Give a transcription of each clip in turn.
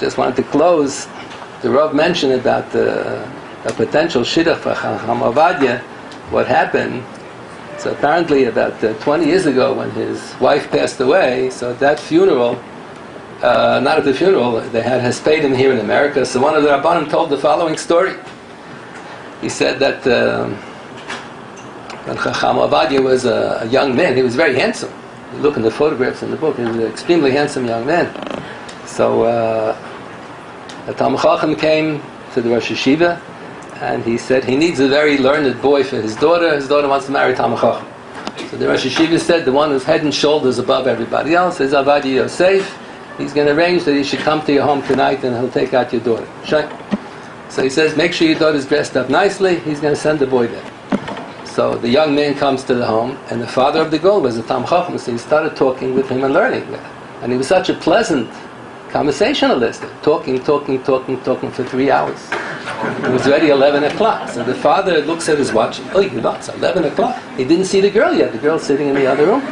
just wanted to close. The Rav mentioned about a potential shiduch for ovadia. What happened? So apparently about 20 years ago when his wife passed away, so at that funeral, not at the funeral, they had hespedim here in America, so one of the Rabbanim told the following story. He said that when Chacham Ovadia was a young man, he was very handsome. You look in the photographs in the book, he was an extremely handsome young man. So a Talmid Chacham came to the Rosh Yeshiva, and he said he needs a very learned boy for his daughter. His daughter wants to marry Talmid Chacham. So the Rosh Yeshiva said the one who's head and shoulders above everybody else is Ovadia Yosef. He's going to arrange that he should come to your home tonight and he'll take out your daughter. So he says, make sure your daughter's dressed up nicely. He's going to send the boy there. So the young man comes to the home, and the father of the girl was a Talmid Chacham, so he started talking with him and learning. And he was such a pleasant conversationalist, talking for 3 hours. It was already 11 o'clock. So the father looks at his watch. Oh, it's 11 o'clock. He didn't see the girl yet. The girl's sitting in the other room.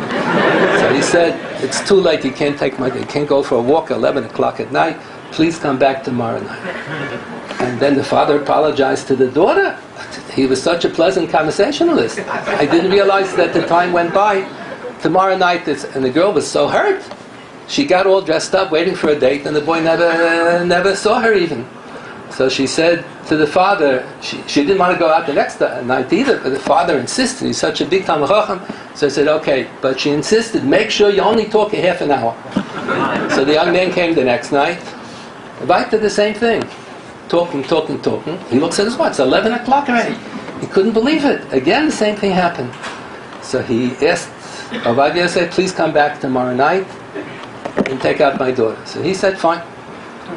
So he said, it's too late. You can't go for a walk at 11 o'clock at night. Please come back tomorrow night. And then the father apologized to the daughter. He was such a pleasant conversationalist. I didn't realize that the time went by. Tomorrow night, and the girl was so hurt. She got all dressed up, waiting for a date, and the boy never saw her even. So she said to the father, she didn't want to go out the next night either, but the father insisted. He's such a big Talmid Chacham. So I said, okay, but she insisted, make sure you only talk a half an hour. So the young man came the next night. The Abite did the same thing. Talking. He looks at his watch, it's 11 o'clock already. He couldn't believe it. Again, the same thing happened. So he asked Ovadia, said, please come back tomorrow night and take out my daughter. So he said, fine.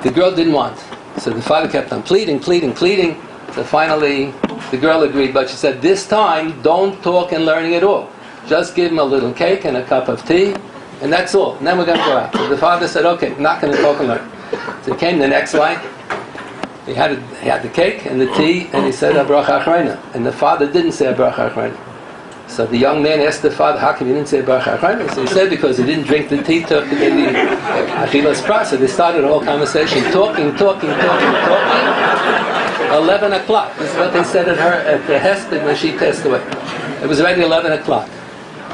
The girl didn't want. So the father kept on pleading. So finally, the girl agreed, but she said, this time, don't talk and learning at all. Just give him a little cake and a cup of tea, and that's all. And then we're going to go out. So the father said, okay, I'm not going to talk and learn. So he came the next night. He had the cake and the tea, and he said, Abracha Achrayna. And the father didn't say Abracha Achrayna. So the young man asked the father, how come you didn't say Abracha Achrayna? So he said, because he didn't drink the tea to the Achilas Pras. So they started a whole conversation, talking. 11 o'clock. This is what they said at the Hesped when she passed away. It was already 11 o'clock.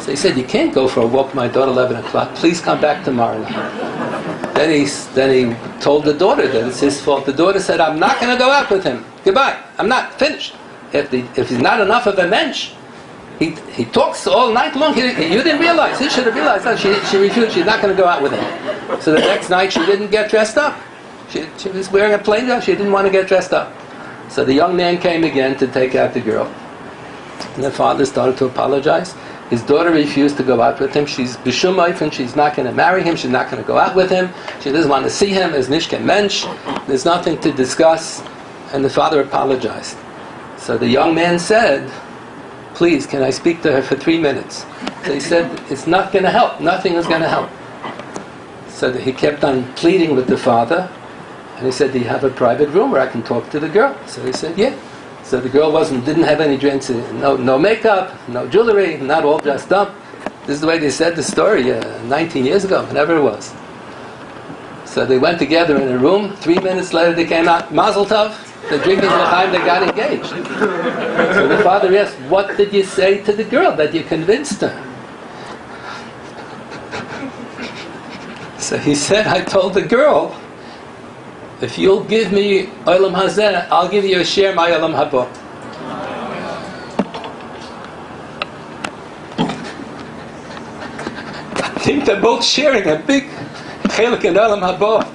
So he said, you can't go for a walk with my daughter 11 o'clock. Please come back tomorrow night. Then he told the daughter that it's his fault. The daughter said, I'm not going to go out with him. Goodbye. I'm not finished. If he's not enough of a mensch, he talks all night long. You didn't realize. He should have realized that. She refused. She's not going to go out with him. So the next night she didn't get dressed up. She was wearing a plain dress. She didn't want to get dressed up. So the young man came again to take out the girl. And the father started to apologize. His daughter refused to go out with him. She's b'shum ofen, she's not going to marry him. She's not going to go out with him. She doesn't want to see him as nishken mensch. There's nothing to discuss. And the father apologized. So the young man said, please, can I speak to her for 3 minutes? So he said, it's not going to help. Nothing is going to help. So he kept on pleading with the father. And he said, do you have a private room where I can talk to the girl? So he said, yeah. So the girl didn't have any drinks, no makeup, no jewelry, not all dressed up. This is the way they said the story 19 years ago, whenever it was. So they went together in a room. 3 minutes later they came out, Mazel Tov. The drinkers l'chaim, they got engaged. So the father asked, what did you say to the girl that you convinced her? So he said, I told the girl, if you'll give me olam hazeh, I'll give you a share my olam haba. I think they're both sharing a big chelik in olam haba.